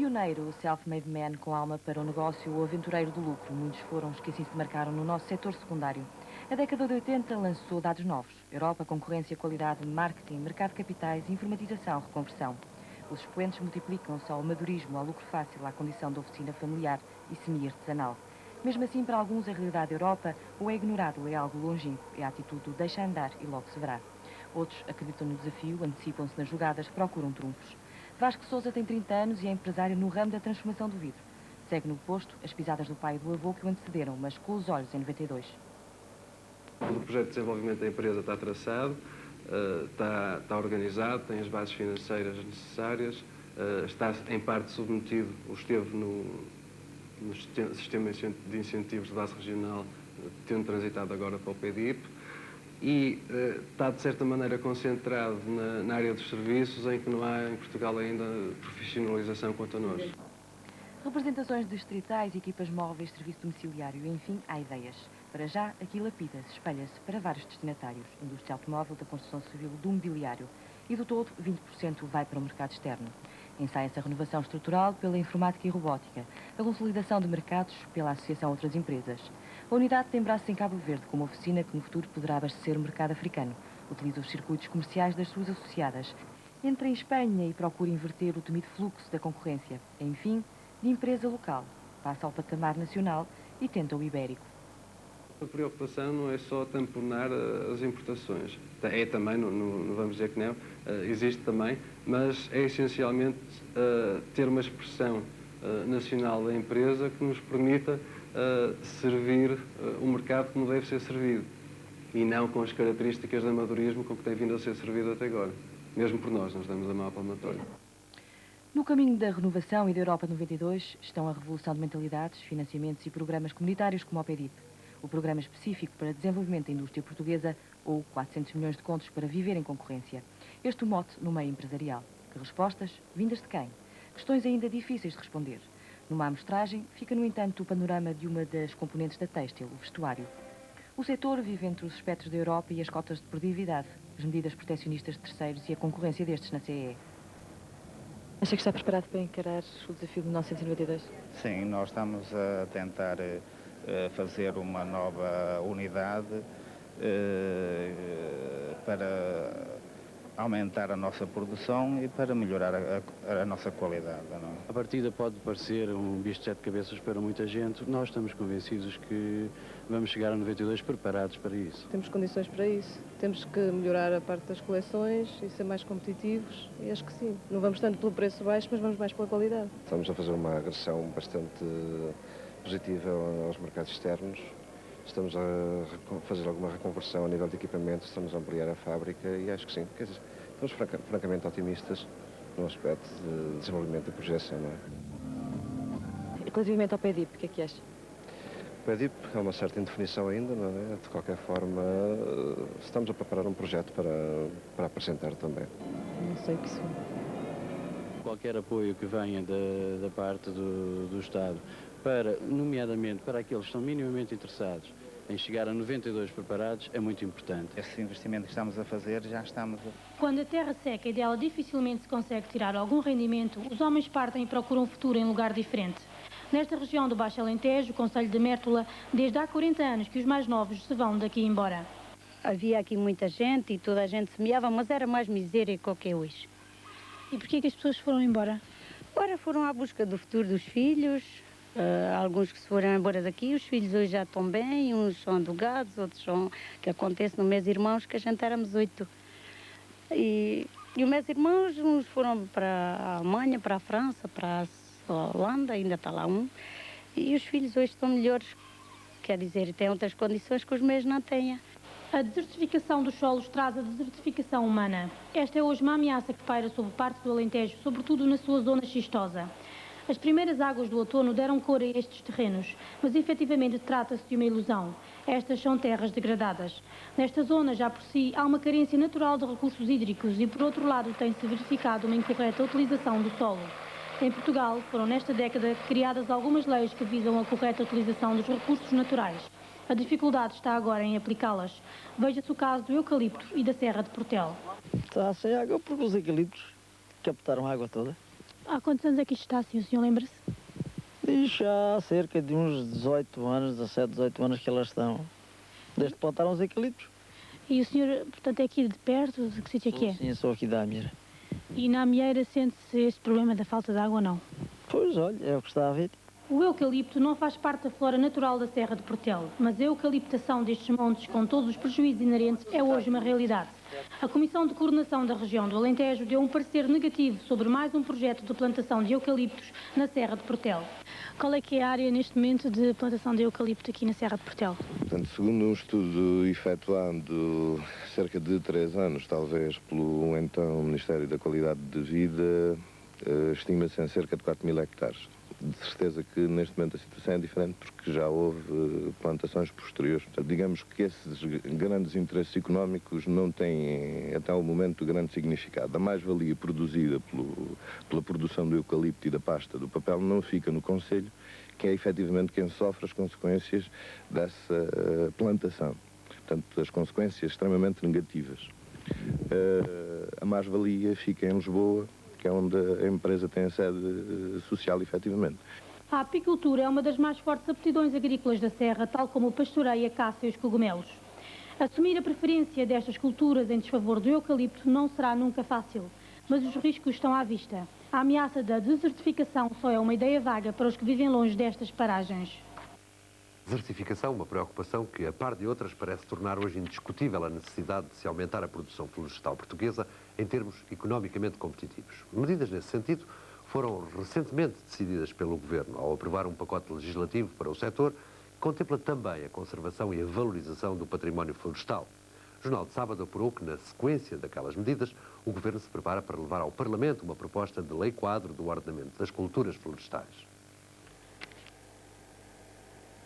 pioneiro, o self-made man com alma para o negócio, o aventureiro do lucro. Muitos foram os que assim se demarcaram no nosso setor secundário. A década de 80 lançou dados novos. Europa, concorrência, qualidade, marketing, mercado de capitais, informatização, reconversão. Os expoentes multiplicam-se ao madurismo, ao lucro fácil, à condição de oficina familiar e semi-artesanal. Mesmo assim, para alguns, a realidade da Europa ou é ignorado ou é algo longínquo. É a atitude do deixa andar e logo se verá. Outros acreditam no desafio, antecipam-se nas jogadas, procuram trunfos. Vasco Sousa tem 30 anos e é empresário no ramo da transformação do vidro. Segue no posto as pisadas do pai e do avô que o antecederam, mas com os olhos em 92. O projeto de desenvolvimento da empresa está traçado, está organizado, tem as bases financeiras necessárias, está em parte submetido, ou esteve no sistema de incentivos de base regional, tendo transitado agora para o PDIP, e está, de certa maneira, concentrado na área dos serviços, em que não há em Portugal ainda profissionalização quanto a nós. Representações distritais, equipas móveis, serviço domiciliário, enfim, há ideias. Para já, aqui lapida-se, espelha-se para vários destinatários. Indústria automóvel, da construção civil, do mobiliário. E do todo, 20% vai para o mercado externo. Ensaia-se a renovação estrutural pela informática e robótica, a consolidação de mercados pela associação a outras empresas. A unidade tem braços em Cabo Verde, como oficina que no futuro poderá abastecer o mercado africano. Utiliza os circuitos comerciais das suas associadas. Entra em Espanha e procura inverter o temido fluxo da concorrência. Enfim, de empresa local, passa ao patamar nacional e tenta o ibérico. A preocupação não é só tamponar as importações. É também, não vamos dizer que não, existe também, mas é essencialmente ter uma expressão nacional da empresa que nos permita servir o mercado como deve ser servido e não com as características de amadorismo com que tem vindo a ser servido até agora. Mesmo por nós damos a mão palmatória. No caminho da renovação e da Europa 92 estão a revolução de mentalidades, financiamentos e programas comunitários como o PEDIP, o programa específico para desenvolvimento da indústria portuguesa ou 400 milhões de contos para viver em concorrência. Este o mote no meio empresarial. Que respostas? Vindas de quem? Questões ainda difíceis de responder. Numa amostragem, fica, no entanto, o panorama de uma das componentes da têxtil, o vestuário. O setor vive entre os espectros da Europa e as cotas de produtividade, as medidas proteccionistas de terceiros e a concorrência destes na CEE. Acha que está preparado para encarar o desafio de 1992? Sim, nós estamos a tentar fazer uma nova unidade para aumentar a nossa produção e para melhorar a nossa qualidade. Não é? A partida pode parecer um bicho de sete cabeças para muita gente. Nós estamos convencidos que vamos chegar a 92 preparados para isso. Temos condições para isso. Temos que melhorar a parte das coleções e ser mais competitivos. E acho que sim. Não vamos tanto pelo preço baixo, mas vamos mais pela qualidade. Estamos a fazer uma agressão bastante positiva aos mercados externos. Estamos a fazer alguma reconversão a nível de equipamentos, estamos a ampliar a fábrica e acho que sim. Quer dizer, estamos francamente otimistas no aspecto de desenvolvimento e projeção. Não é? Relativamente ao PEDIP, o que é que acha? O PEDIP é uma certa indefinição ainda, não é? De qualquer forma, estamos a preparar um projeto para apresentar também. Não sei o que sou. Qualquer apoio que venha da parte do Estado, nomeadamente para aqueles que estão minimamente interessados em chegar a 92 preparados, é muito importante. Esse investimento que estamos a fazer, já estamos Quando a terra seca e dela dificilmente se consegue tirar algum rendimento, os homens partem e procuram um futuro em lugar diferente. Nesta região do Baixo Alentejo, o concelho de Mértola, desde há 40 anos que os mais novos se vão daqui embora. Havia aqui muita gente e toda a gente semeava, mas era mais miséria que o que é hoje. E porquê que as pessoas foram embora? Agora foram à busca do futuro dos filhos, alguns que se foram embora daqui, os filhos hoje já estão bem, uns são adugados, outros são, que acontece no Meus Irmãos, que a gente éramos 8. E os meus irmãos, uns foram para a Alemanha, para a França, para a Holanda, ainda está lá um, e os filhos hoje estão melhores, quer dizer, têm outras condições que os meus não têm. A desertificação dos solos traz a desertificação humana. Esta é hoje uma ameaça que paira sobre parte do Alentejo, sobretudo na sua zona xistosa. As primeiras águas do outono deram cor a estes terrenos, mas efetivamente trata-se de uma ilusão. Estas são terras degradadas. Nesta zona, já por si, há uma carência natural de recursos hídricos e, por outro lado, tem-se verificado uma incorreta utilização do solo. Em Portugal, foram nesta década criadas algumas leis que visam a correta utilização dos recursos naturais. A dificuldade está agora em aplicá-las. Veja-se o caso do eucalipto e da Serra de Portel. Está sem água porque os eucaliptos captaram a água toda. Há quantos anos é que isto está assim, o senhor lembra-se? Diz já há cerca de uns 18 anos, 17, 18 anos que elas estão. Desde que plantaram os eucaliptos. E o senhor, portanto, é aqui de perto? De que sítio é que é? Sim, sou aqui da Amieira. E na Amieira sente-se este problema da falta de água ou não? Pois, olha, é o que está a ver. O eucalipto não faz parte da flora natural da Serra de Portelo, mas a eucaliptação destes montes, com todos os prejuízos inerentes, é hoje uma realidade. A Comissão de Coordenação da Região do Alentejo deu um parecer negativo sobre mais um projeto de plantação de eucaliptos na Serra de Portelo. Qual é que é a área neste momento de plantação de eucalipto aqui na Serra de Portelo? Portanto, segundo um estudo efetuado cerca de 3 anos, talvez, pelo então Ministério da Qualidade de Vida, estima-se em cerca de 4.000 hectares. De certeza que neste momento a situação é diferente porque já houve plantações posteriores. Portanto, digamos que esses grandes interesses económicos não têm até o momento grande significado. A mais-valia produzida pela produção do eucalipto e da pasta do papel não fica no Conselho, que é efetivamente quem sofre as consequências dessa plantação. Portanto, as consequências extremamente negativas. A mais-valia fica em Lisboa, que é onde a empresa tem a sede social, efetivamente. A apicultura é uma das mais fortes aptidões agrícolas da Serra, tal como o pastoreio, a caça e os cogumelos. Assumir a preferência destas culturas em desfavor do eucalipto não será nunca fácil, mas os riscos estão à vista. A ameaça da desertificação só é uma ideia vaga para os que vivem longe destas paragens. Desertificação, uma preocupação que, a par de outras, parece tornar hoje indiscutível a necessidade de se aumentar a produção florestal portuguesa em termos economicamente competitivos. Medidas nesse sentido foram recentemente decididas pelo Governo ao aprovar um pacote legislativo para o setor que contempla também a conservação e a valorização do património florestal. O Jornal de Sábado apurou que, na sequência daquelas medidas, o Governo se prepara para levar ao Parlamento uma proposta de lei-quadro do ordenamento das culturas florestais.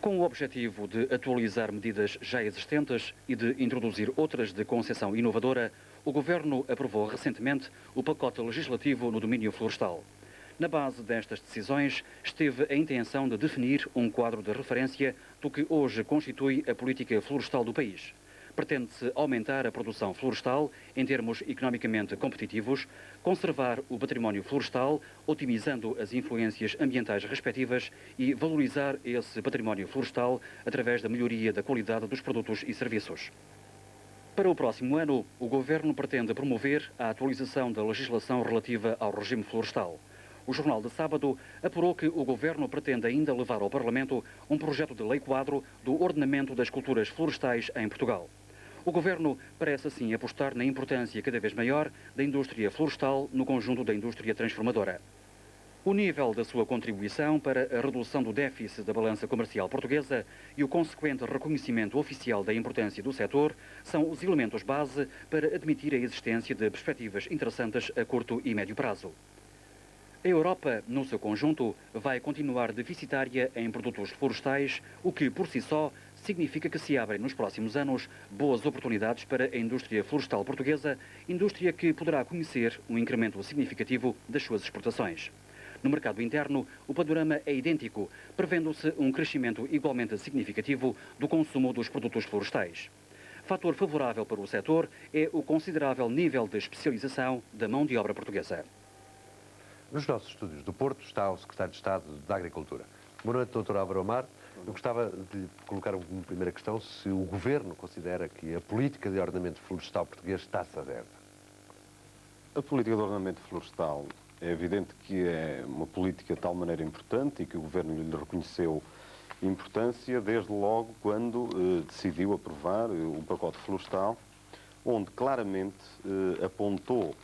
Com o objetivo de atualizar medidas já existentes e de introduzir outras de concepção inovadora, o Governo aprovou recentemente o pacote legislativo no domínio florestal. Na base destas decisões esteve a intenção de definir um quadro de referência do que hoje constitui a política florestal do país. Pretende-se aumentar a produção florestal em termos economicamente competitivos, conservar o património florestal, otimizando as influências ambientais respectivas e valorizar esse património florestal através da melhoria da qualidade dos produtos e serviços. Para o próximo ano, o Governo pretende promover a atualização da legislação relativa ao regime florestal. O Jornal de Sábado apurou que o Governo pretende ainda levar ao Parlamento um projeto de lei-quadro do ordenamento das culturas florestais em Portugal. O Governo parece assim apostar na importância cada vez maior da indústria florestal no conjunto da indústria transformadora. O nível da sua contribuição para a redução do déficit da balança comercial portuguesa e o consequente reconhecimento oficial da importância do setor são os elementos base para admitir a existência de perspectivas interessantes a curto e médio prazo. A Europa, no seu conjunto, vai continuar deficitária em produtos florestais, o que, por si só, significa que se abrem nos próximos anos boas oportunidades para a indústria florestal portuguesa, indústria que poderá conhecer um incremento significativo das suas exportações. No mercado interno, o panorama é idêntico, prevendo-se um crescimento igualmente significativo do consumo dos produtos florestais. Fator favorável para o setor é o considerável nível de especialização da mão de obra portuguesa. Nos nossos estúdios do Porto está o Secretário de Estado da Agricultura. Boa noite, Dr. Álvaro Amar. Eu gostava de colocar uma primeira questão, se o Governo considera que a política de ordenamento florestal português está-se a zero. A política de ordenamento florestal é evidente que é uma política de tal maneira importante e que o Governo lhe reconheceu importância desde logo quando decidiu aprovar o pacote florestal, onde claramente apontou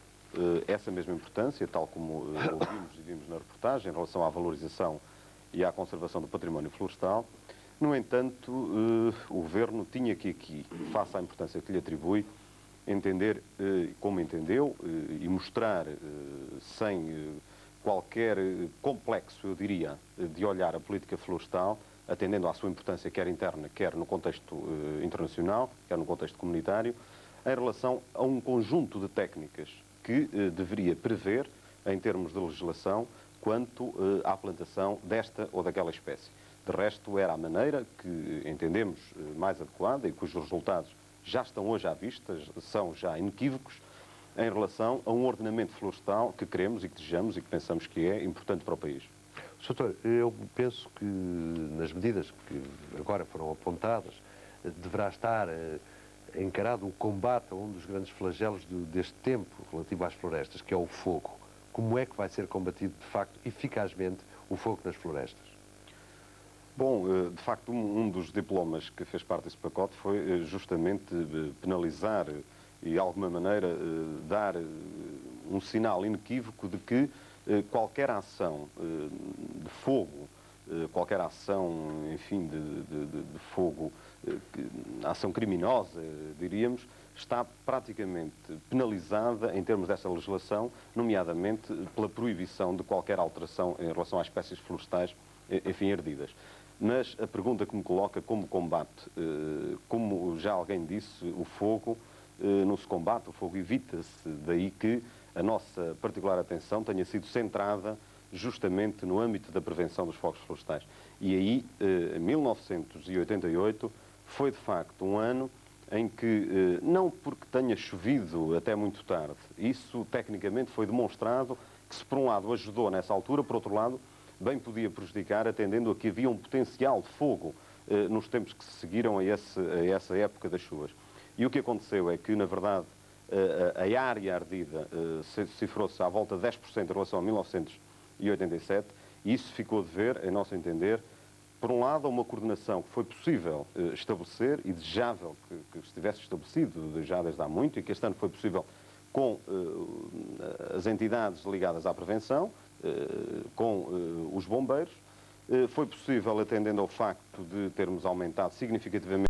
essa mesma importância, tal como ouvimos e vimos na reportagem, em relação à valorização e à conservação do património florestal. No entanto, o Governo tinha que aqui, face à importância que lhe atribui, entender como entendeu e mostrar, sem qualquer complexo, eu diria, de olhar a política florestal, atendendo à sua importância quer interna, quer no contexto internacional, quer no contexto comunitário, em relação a um conjunto de técnicas que deveria prever, em termos de legislação, quanto à plantação desta ou daquela espécie. De resto, era a maneira que entendemos mais adequada e cujos resultados já estão hoje à vista, são já inequívocos, em relação a um ordenamento florestal que queremos e que desejamos e que pensamos que é importante para o país. Doutor, eu penso que nas medidas que agora foram apontadas deverá estar encarado o combate a um dos grandes flagelos deste tempo relativo às florestas, que é o fogo. Como é que vai ser combatido, de facto, eficazmente, o fogo nas florestas? Bom, de facto, um dos diplomas que fez parte desse pacote foi justamente penalizar e, de alguma maneira, dar um sinal inequívoco de que qualquer ação de fogo, qualquer ação, enfim, de fogo, ação criminosa, diríamos, está praticamente penalizada em termos dessa legislação, nomeadamente pela proibição de qualquer alteração em relação às espécies florestais, enfim, ardidas. Mas a pergunta que me coloca como combate, como já alguém disse, o fogo não se combate, o fogo evita-se, daí que a nossa particular atenção tenha sido centrada justamente no âmbito da prevenção dos fogos florestais. E aí, 1988, foi de facto um ano em que, não porque tenha chovido até muito tarde, isso tecnicamente foi demonstrado que se por um lado ajudou nessa altura, por outro lado, bem podia prejudicar, atendendo a que havia um potencial de fogo nos tempos que se seguiram a essa época das chuvas. E o que aconteceu é que, na verdade, a área ardida cifrou-se à volta de 10% em relação a 1987, e isso ficou de ver, em nosso entender, por um lado, uma coordenação que foi possível estabelecer e desejável que estivesse estabelecido já desde há muito, e que este ano foi possível com as entidades ligadas à prevenção, com os bombeiros. Foi possível atendendo ao facto de termos aumentado significativamente